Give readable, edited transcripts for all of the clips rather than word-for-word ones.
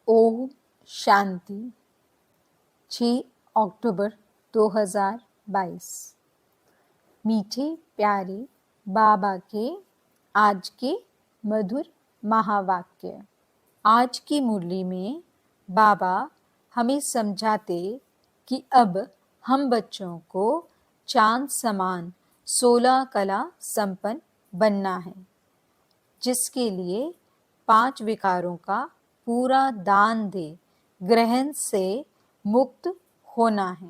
ओम शांति। 6 अक्टूबर 2022। मीठे प्यारे बाबा के आज के मधुर महावाक्य। आज की मुरली में बाबा हमें समझाते कि अब हम बच्चों को चांद समान 16 कला संपन्न बनना है, जिसके लिए 5 विकारों का पूरा दान दे ग्रहण से मुक्त होना है।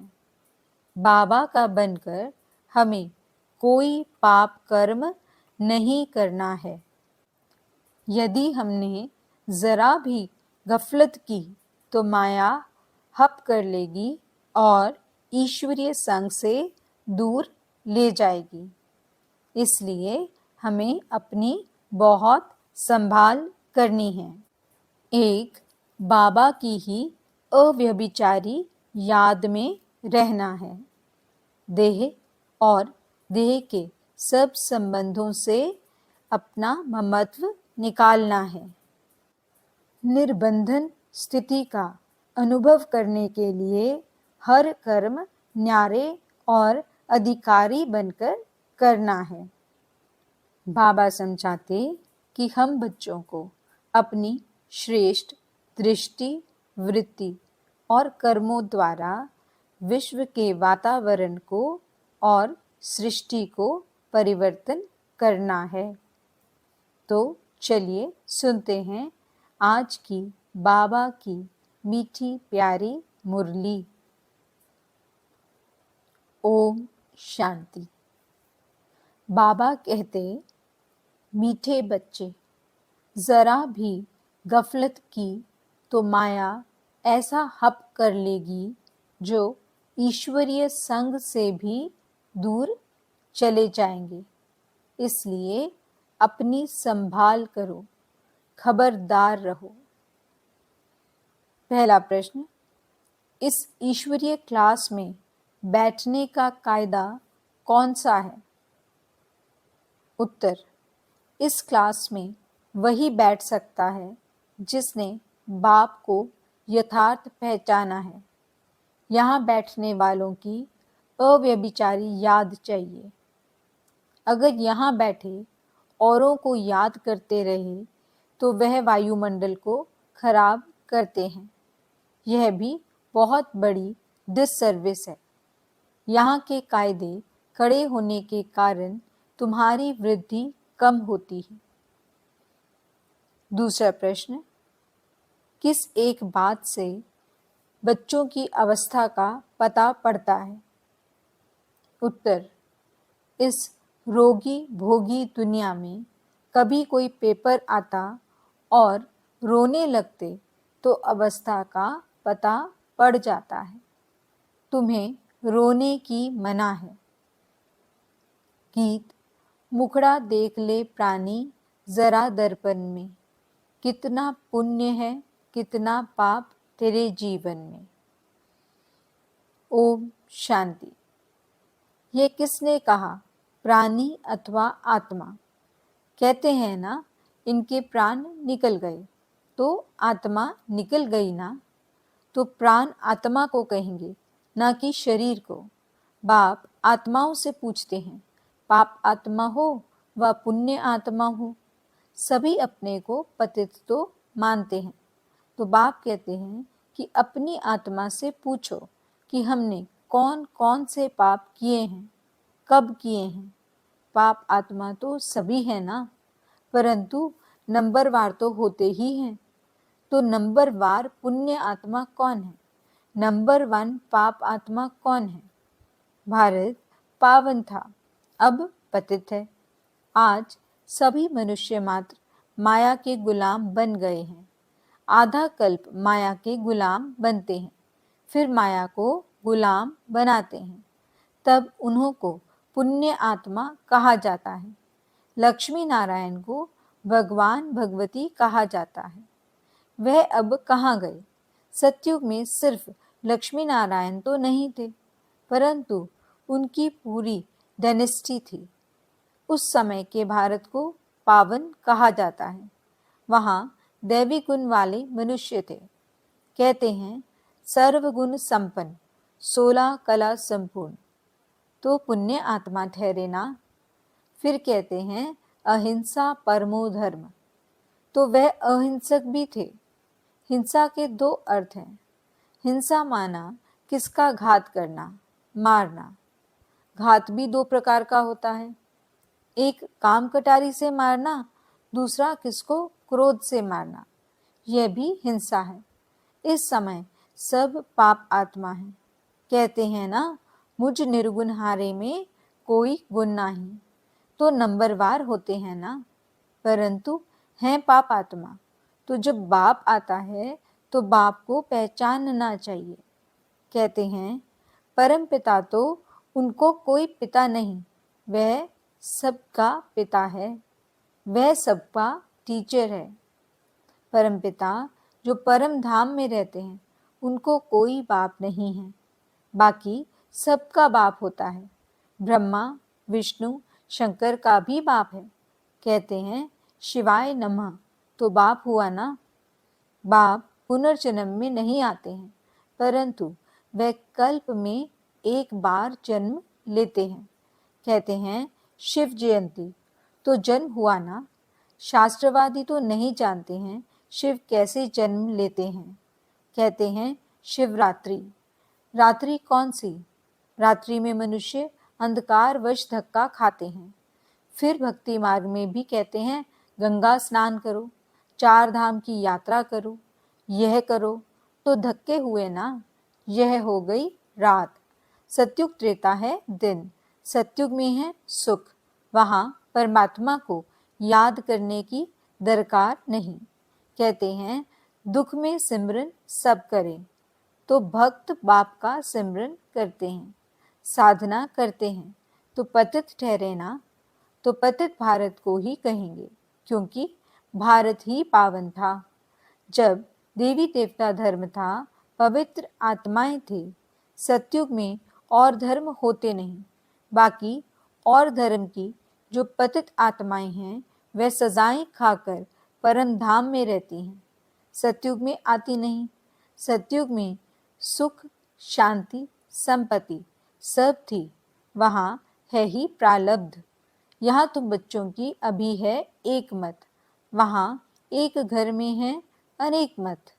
बाबा का बनकर हमें कोई पाप कर्म नहीं करना है। यदि हमने जरा भी गफलत की तो माया हप कर लेगी और ईश्वरीय संग से दूर ले जाएगी। इसलिए हमें अपनी बहुत संभाल करनी है। एक बाबा की ही अव्यभिचारी याद में रहना है। देह और देह के सब संबंधों से अपना ममत्व निकालना है। निर्बंधन स्थिति का अनुभव करने के लिए हर कर्म न्यारे और अधिकारी बनकर करना है। बाबा समझाते कि हम बच्चों को अपनी श्रेष्ठ दृष्टि, वृत्ति और कर्मों द्वारा विश्व के वातावरण को और सृष्टि को परिवर्तन करना है। तो चलिए सुनते हैं आज की बाबा की मीठी प्यारी मुरली। ओम शांति। बाबा कहते, मीठे बच्चे, जरा भी गफलत की तो माया ऐसा हप कर लेगी जो ईश्वरीय संग से भी दूर चले जाएंगे। इसलिए अपनी संभाल करो, खबरदार रहो। पहला प्रश्न, इस ईश्वरीय क्लास में बैठने का कायदा कौन सा है? उत्तर, इस क्लास में वही बैठ सकता है जिसने बाप को यथार्थ पहचाना है। यहाँ बैठने वालों की अव्यभिचारी याद चाहिए। अगर यहाँ बैठे औरों को याद करते रहे तो वह वायुमंडल को खराब करते हैं। यह भी बहुत बड़ी डिससर्विस है। यहाँ के कायदे खड़े होने के कारण तुम्हारी वृद्धि कम होती है। दूसरा प्रश्न, किस एक बात से बच्चों की अवस्था का पता पड़ता है? उत्तर, इस रोगी भोगी दुनिया में कभी कोई पेपर आता और रोने लगते तो अवस्था का पता पड़ जाता है। तुम्हें रोने की मना है। गीत, मुखड़ा देख ले प्राणी जरा दर्पण में, कितना पुण्य है कितना पाप तेरे जीवन में। ओम शांति। ये किसने कहा, प्राणी अथवा आत्मा? कहते हैं ना, इनके प्राण निकल गए तो आत्मा निकल गई ना। तो प्राण आत्मा को कहेंगे, ना कि शरीर को। बाप आत्माओं से पूछते हैं, पाप आत्मा हो व पुण्य आत्मा हो, सभी अपने को पतित तो मानते हैं। तो बाप कहते हैं कि अपनी आत्मा से पूछो कि हमने कौन कौन से पाप किए हैं, कब किए हैं। पाप आत्मा तो सभी है ना, परंतु नंबरवार तो होते ही हैं। तो नंबरवार पुण्य आत्मा कौन है? नंबर 1 पाप आत्मा कौन है? भारत पावन था, अब पतित है। आज सभी मनुष्य मात्र माया के गुलाम बन गए हैं। आधा कल्प माया के गुलाम बनते हैं, फिर माया को गुलाम बनाते हैं, तब उन्हों को पुण्य आत्मा कहा जाता है। लक्ष्मी नारायण को भगवान भगवती कहा जाता है। वह अब कहाँ गए? सतयुग में सिर्फ लक्ष्मी नारायण तो नहीं थे, परंतु उनकी पूरी डायनेस्टी थी। उस समय के भारत को पावन कहा जाता है। वहाँ दैवी गुण वाले मनुष्य थे। कहते हैं सर्वगुण संपन्न 16 कला संपूर्ण, तो पुण्य आत्मा ठहरे ना। फिर कहते हैं अहिंसा परमो धर्म, तो वह अहिंसक भी थे। हिंसा के दो अर्थ हैं। हिंसा माना किसका घात करना, मारना। घात भी दो प्रकार का होता है, एक काम कटारी से मारना, दूसरा किसको क्रोध से मारना, यह भी हिंसा है। इस समय सब पाप आत्मा है। कहते हैं ना, मुझ निर्गुण हारे में कोई गुण नहीं, तो नंबरवार होते हैं ना, परंतु हैं पाप आत्मा। तो जब बाप आता है तो बाप को पहचानना चाहिए। कहते हैं परम पिता तो उनको कोई पिता नहीं, वह सबका पिता है, वह सबका टीचर है। परम पिता जो परम धाम में रहते हैं उनको कोई बाप नहीं है, बाकी सबका बाप होता है। ब्रह्मा विष्णु शंकर का भी बाप है। कहते हैं शिवाय नमः, तो बाप हुआ ना। बाप पुनर्जन्म में नहीं आते हैं, परंतु वह कल्प में एक बार जन्म लेते हैं। कहते हैं शिव जयंती, तो जन्म हुआ ना। शास्त्रवादी तो नहीं जानते हैं शिव कैसे जन्म लेते हैं। कहते हैं शिवरात्रि। रात्रि कौन सी? रात्रि में मनुष्य अंधकार वश धक्का खाते हैं। फिर भक्ति मार्ग में भी कहते हैं गंगा स्नान करो, 4 धाम की यात्रा करो, यह करो, तो धक्के हुए ना। यह हो गई रात। सतयुग त्रेता है दिन। सतयुग में है सुख, वहाँ परमात्मा को याद करने की दरकार नहीं। कहते हैं दुख में सिमरन सब करें, तो भक्त बाप का सिमरन करते हैं, साधना करते हैं, तो पतित ठहरे ना। तो पतित भारत को ही कहेंगे, क्योंकि भारत ही पावन था। जब देवी देवता धर्म था, पवित्र आत्माएं थे। सतयुग में और धर्म होते नहीं, बाकी और धर्म की जो पतित आत्माएं हैं वह सजाएं खाकर परम धाम में रहती हैं, सतयुग में आती नहीं। सतयुग में सुख शांति संपत्ति सब थी, वहाँ है ही प्रारब्ध। यहाँ तुम बच्चों की अभी है एक मत, वहाँ एक घर में है अनेक मत।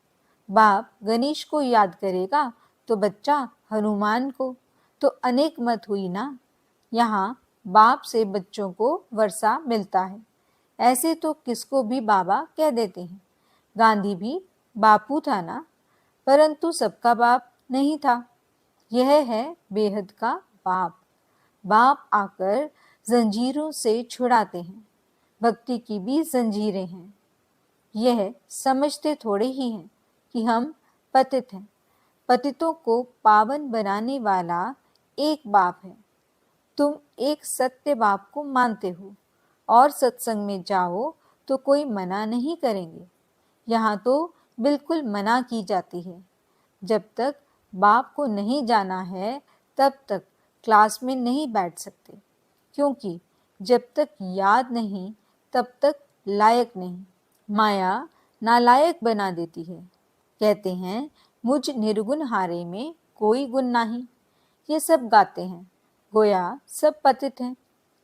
बाप गणेश को याद करेगा तो बच्चा हनुमान को, तो अनेक मत हुई ना। यहाँ बाप से बच्चों को वर्षा मिलता है। ऐसे तो किसको भी बाबा कह देते हैं। गांधी भी बापू था ना, परंतु सबका बाप नहीं था। यह है बेहद का बाप। बाप आकर जंजीरों से छुड़ाते हैं। भक्ति की भी जंजीरें हैं। यह समझते थोड़े ही हैं कि हम पतित हैं। पतितों को पावन बनाने वाला एक बाप है। तुम एक सत्य बाप को मानते हो और सत्संग में जाओ तो कोई मना नहीं करेंगे। यहाँ तो बिल्कुल मना की जाती है। जब तक बाप को नहीं जाना है तब तक क्लास में नहीं बैठ सकते, क्योंकि जब तक याद नहीं तब तक लायक नहीं। माया नालायक बना देती है। कहते हैं मुझ निर्गुण हारे में कोई गुण नहीं। ये सब गाते हैं, गोया सब पतित हैं।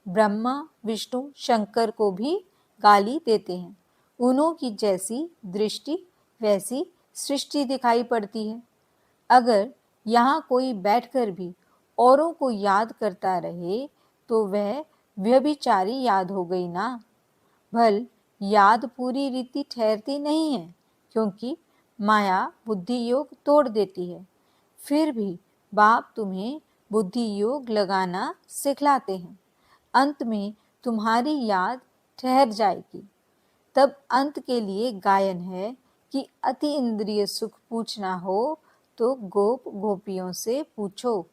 ब्रह्मा विष्णु शंकर को भी गाली देते हैं। उन्हों की जैसी दृष्टि वैसी सृष्टि दिखाई पड़ती है। अगर यहाँ कोई बैठकर भी औरों को याद करता रहे तो वह व्यभिचारी याद हो गई ना। भल याद पूरी रीति ठहरती नहीं है, क्योंकि माया बुद्धि योग तोड़ देती है। फिर भी बाप तुम्हें बुद्धि योग लगाना सिखलाते हैं। अंत में तुम्हारी याद ठहर जाएगी। तब अंत के लिए गायन है कि अति इंद्रिय सुख पूछना हो तो गोप गोपियों से पूछो।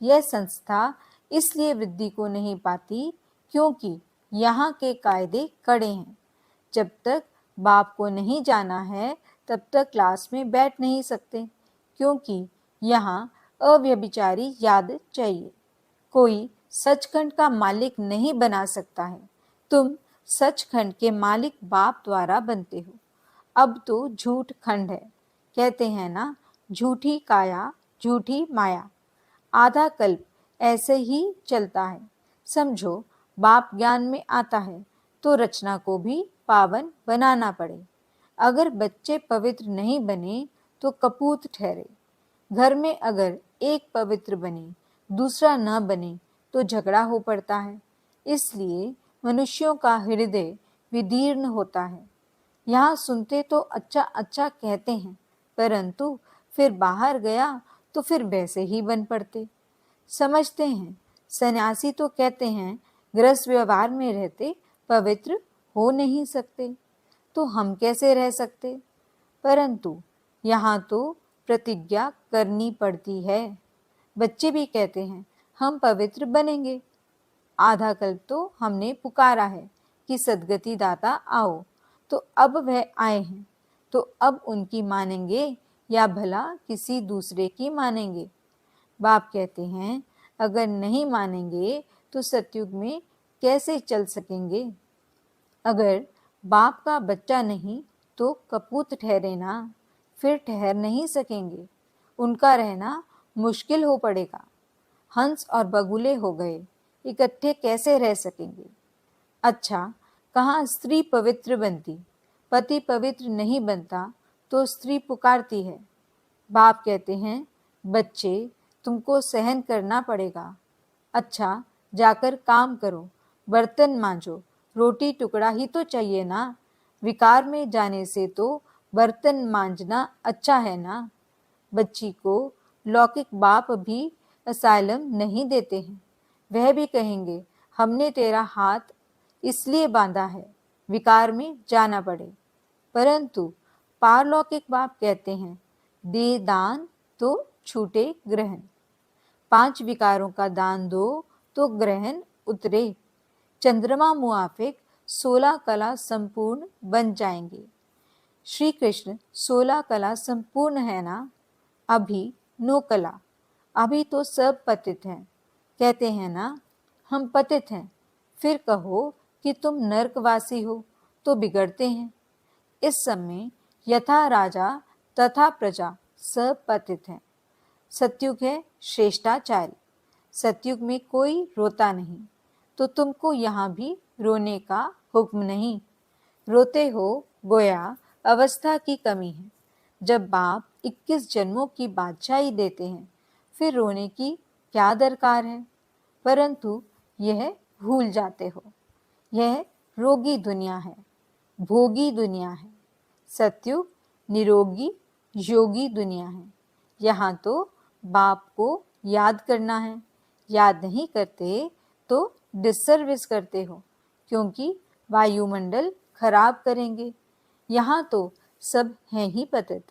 यह संस्था इसलिए वृद्धि को नहीं पाती क्योंकि यहाँ के कायदे कड़े हैं। जब तक बाप को नहीं जाना है तब तक क्लास में बैठ नहीं सकते, क्योंकि यहाँ अव्यभिचारी याद चाहिए। कोई सचखंड का मालिक नहीं बना सकता है। तुम सचखंड के मालिक बाप द्वारा बनते हो। अब तो झूठ खंड है। कहते हैं ना, झूठी काया झूठी माया। आधा कल्प ऐसे ही चलता है। समझो, बाप ज्ञान में आता है तो रचना को भी पावन बनाना पड़े। अगर बच्चे पवित्र नहीं बने तो कपूत ठहरे। घर में अगर एक पवित्र बने, दूसरा न बने तो झगड़ा हो पड़ता है। इसलिए मनुष्यों का हृदय विदीर्ण होता है। यहाँ सुनते तो अच्छा अच्छा कहते हैं, परंतु फिर बाहर गया तो फिर वैसे ही बन पड़ते। समझते हैं, सन्यासी तो कहते हैं गृहस्थ व्यवहार में रहते पवित्र हो नहीं सकते, तो हम कैसे रह सकते? परंतु यहाँ तो प्रतिज्ञा करनी पड़ती है। बच्चे भी कहते हैं हम पवित्र बनेंगे। आधा कल्प तो हमने पुकारा है कि सद्गति दाता आओ, तो अब वह आए हैं, तो अब उनकी मानेंगे या भला किसी दूसरे की मानेंगे? बाप कहते हैं अगर नहीं मानेंगे तो सतयुग में कैसे चल सकेंगे? अगर बाप का बच्चा नहीं तो कपूत ठहरे ना, फिर ठहर नहीं सकेंगे। उनका रहना मुश्किल हो पड़ेगा। हंस और बगुले हो गए, इकट्ठे कैसे रह सकेंगे? अच्छा, कहाँ स्त्री पवित्र बनती? पति पवित्र नहीं बनता तो स्त्री पुकारती है। बाप कहते हैं बच्चे, तुमको सहन करना पड़ेगा। अच्छा, जाकर काम करो, बर्तन मांजो, रोटी टुकड़ा ही तो चाहिए ना। विकार में जाने से तो बर्तन मांजना अच्छा है ना। बच्ची को लौकिक बाप भी असाइलम नहीं देते हैं। वह भी कहेंगे हमने तेरा हाथ इसलिए बांधा है विकार में जाना पड़े। परंतु पारलौकिक बाप कहते हैं दे दान तो छूटे ग्रहण। 5 विकारों का दान दो तो ग्रहण उतरे। चंद्रमा मुआफिक 16 कला संपूर्ण बन जाएंगे। श्री कृष्ण 16 कला संपूर्ण है ना? अभी 9 कला। अभी तो सब पतित हैं। कहते हैं ना हम पतित हैं, फिर कहो कि तुम नरकवासी हो तो बिगड़ते हैं। इस समय यथा राजा तथा प्रजा सब पतित हैं। सतयुग है श्रेष्ठाचारी। सतयुग में कोई रोता नहीं, तो तुमको यहाँ भी रोने का हुक्म नहीं। रोते हो गोया अवस्था की कमी है। जब बाप 21 जन्मों की बादशाही देते हैं, फिर रोने की क्या दरकार है? परंतु यह भूल जाते हो, यह रोगी दुनिया है, भोगी दुनिया है। सतयुग निरोगी योगी दुनिया है। यहाँ तो बाप को याद करना है। याद नहीं करते तो डिसर्विस करते हो, क्योंकि वायुमंडल खराब करेंगे। यहाँ तो सब हैं ही पतित,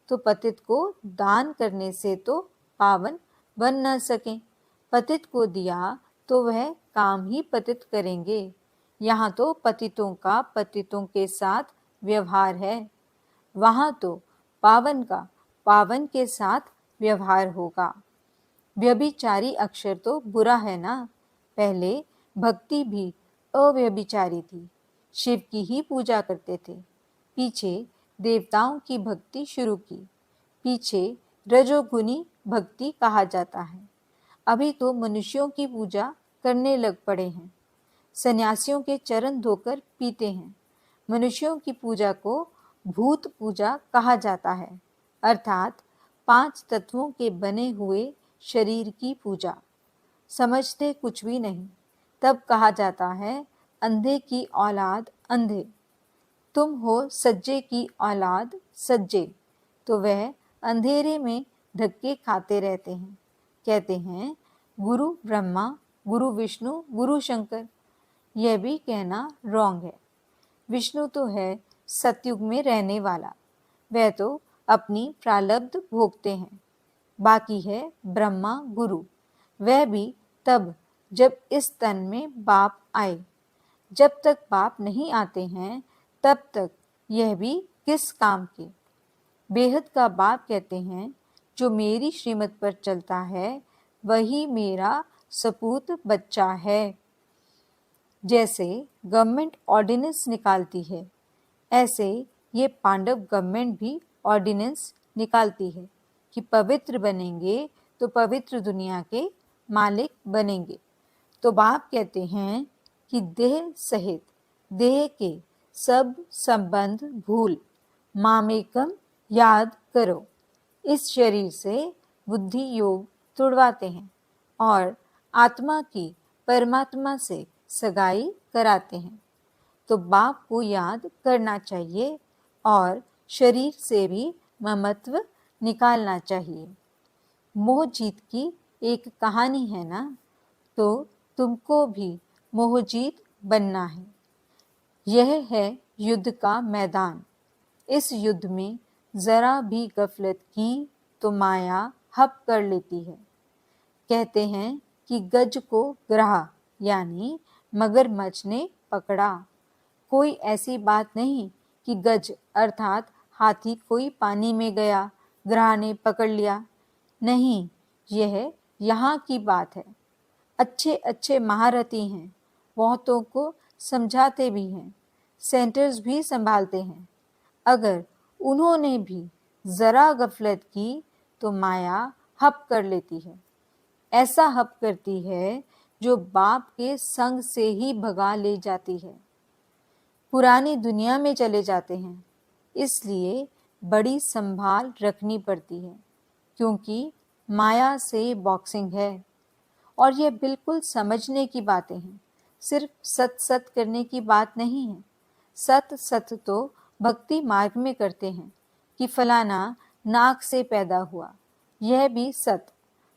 तो पतित को दान करने से तो पावन बन न सकें। पतित को दिया तो वह काम ही पतित करेंगे। यहाँ तो पतितों का पतितों के साथ व्यवहार है, वहाँ तो पावन का पावन के साथ व्यवहार होगा। व्यभिचारी अक्षर तो बुरा है ना। पहले भक्ति भी अव्यभिचारी थी, शिव की ही पूजा करते थे। पीछे देवताओं की भक्ति शुरू की, पीछे रजोगुनी भक्ति कहा जाता है। अभी तो मनुष्यों की पूजा करने लग पड़े हैं। सन्यासियों के चरण धोकर पीते हैं। मनुष्यों की पूजा को भूत पूजा कहा जाता है, अर्थात 5 तत्वों के बने हुए शरीर की पूजा। समझते कुछ भी नहीं, तब कहा जाता है अंधे की औलाद अंधे। तुम हो सज्जे की औलाद सज्जे, तो वह अंधेरे में धक्के खाते रहते हैं। कहते हैं गुरु ब्रह्मा, गुरु विष्णु, गुरु शंकर। यह भी कहना रॉन्ग है। विष्णु तो है सतयुग में रहने वाला, वह तो अपनी प्रारब्ध भोगते हैं। बाकी है ब्रह्मा गुरु, वह भी तब जब इस तन में बाप आए। जब तक बाप नहीं आते हैं तब तक यह भी किस काम के। बेहद का बाप कहते हैं जो मेरी श्रीमत पर चलता है वही मेरा सपूत बच्चा है। जैसे गवर्नमेंट ऑर्डिनेंस निकालती है, ऐसे ये पांडव गवर्नमेंट भी ऑर्डिनेंस निकालती है कि पवित्र बनेंगे तो पवित्र दुनिया के मालिक बनेंगे। तो बाप कहते हैं कि देह सहित देह के सब संबंध भूल मामेकम याद करो। इस शरीर से बुद्धि योग तुड़वाते हैं और आत्मा की परमात्मा से सगाई कराते हैं। तो बाप को याद करना चाहिए और शरीर से भी ममत्व निकालना चाहिए। मोह जीत की एक कहानी है ना, तो तुमको भी मोहजीत बनना है। यह है युद्ध का मैदान। इस युद्ध में जरा भी गफलत की तो माया हप कर लेती है। कहते हैं कि गज को ग्राह यानी मगरमच्छ ने पकड़ा। कोई ऐसी बात नहीं कि गज अर्थात हाथी कोई पानी में गया, ग्राह ने पकड़ लिया। नहीं, यह यहाँ की बात है। अच्छे अच्छे महारथी हैं, बहुतों को समझाते भी हैं, सेंटर्स भी संभालते हैं। अगर उन्होंने भी जरा गफलत की तो माया हप कर लेती है। ऐसा हप करती है जो बाप के संग से ही भगा ले जाती है। पुरानी दुनिया में चले जाते हैं, इसलिए बड़ी संभाल रखनी पड़ती है, क्योंकि माया से बॉक्सिंग है। और यह बिल्कुल समझने की बातें हैं, सिर्फ सत सत करने की बात नहीं है। सत सत तो भक्ति मार्ग में करते हैं कि फलाना नाक से पैदा हुआ, यह भी सत।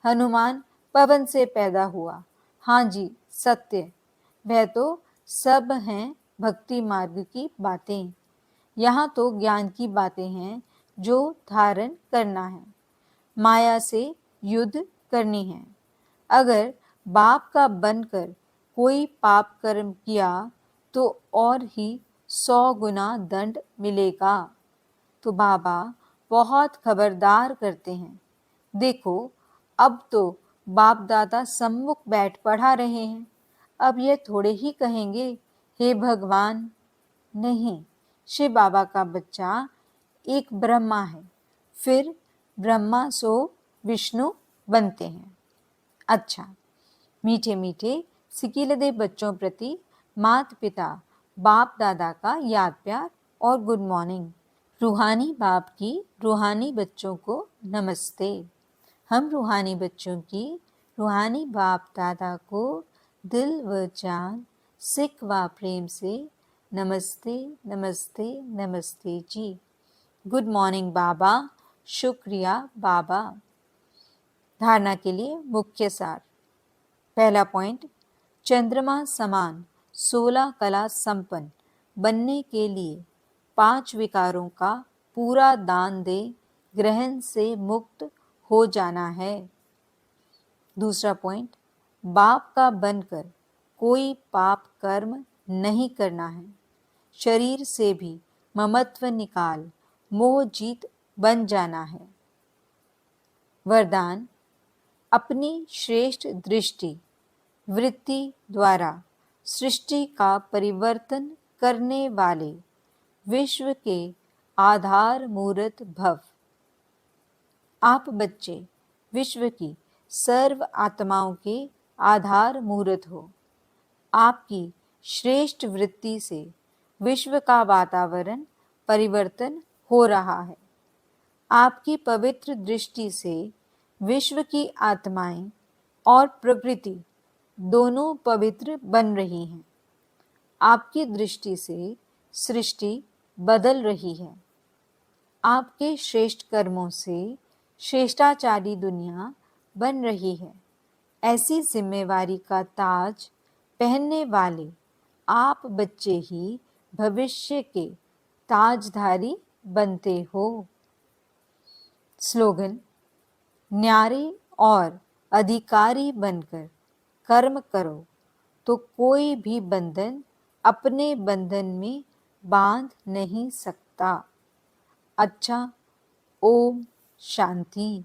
हनुमान पवन से पैदा हुआ, हाँ जी सत्य। वह तो सब हैं भक्ति मार्ग की बातें। यहाँ तो ज्ञान की बातें हैं जो धारण करना है, माया से युद्ध करनी है। अगर बाप का बनकर कोई पाप कर्म किया तो और ही 100 गुना दंड मिलेगा। तो बाबा बहुत खबरदार करते हैं। देखो, अब तो बाप दादा सम्मुख बैठ पढ़ा रहे हैं। अब ये थोड़े ही कहेंगे हे भगवान। नहीं, शिव बाबा का बच्चा एक ब्रह्मा है, फिर ब्रह्मा सो विष्णु बनते हैं। अच्छा, मीठे मीठे सिकीलदे बच्चों प्रति माता पिता बाप दादा का याद प्यार और गुड मॉर्निंग। रूहानी बाप की रूहानी बच्चों को नमस्ते। हम रूहानी बच्चों की रूहानी बाप दादा को दिल व जान सिक व प्रेम से नमस्ते नमस्ते नमस्ते जी। गुड मॉर्निंग बाबा, शुक्रिया बाबा। धारणा के लिए मुख्य सार। पहला पॉइंट, चंद्रमा समान 16 कला संपन्न बनने के लिए 5 विकारों का पूरा दान दे ग्रहण से मुक्त हो जाना है। दूसरा पॉइंट, बाप का बनकर कोई पाप कर्म नहीं करना है। शरीर से भी ममत्व निकाल मोह जीत बन जाना है। वरदान, अपनी श्रेष्ठ दृष्टि वृत्ति द्वारा सृष्टि का परिवर्तन करने वाले विश्व के आधार मूर्त भव। आप बच्चे विश्व की सर्व आत्माओं के आधार मूर्त हो। आपकी श्रेष्ठ वृत्ति से विश्व का वातावरण परिवर्तन हो रहा है। आपकी पवित्र दृष्टि से विश्व की आत्माएं और प्रकृति दोनों पवित्र बन रही हैं। आपकी दृष्टि से सृष्टि बदल रही है। आपके श्रेष्ठ कर्मों से श्रेष्ठाचारी दुनिया बन रही है। ऐसी जिम्मेवारी का ताज पहनने वाले आप बच्चे ही भविष्य के ताजधारी बनते हो। स्लोगन, न्यारे और अधिकारी बनकर कर्म करो तो कोई भी बंधन अपने बंधन में बांध नहीं सकता। अच्छा, ओम शांति।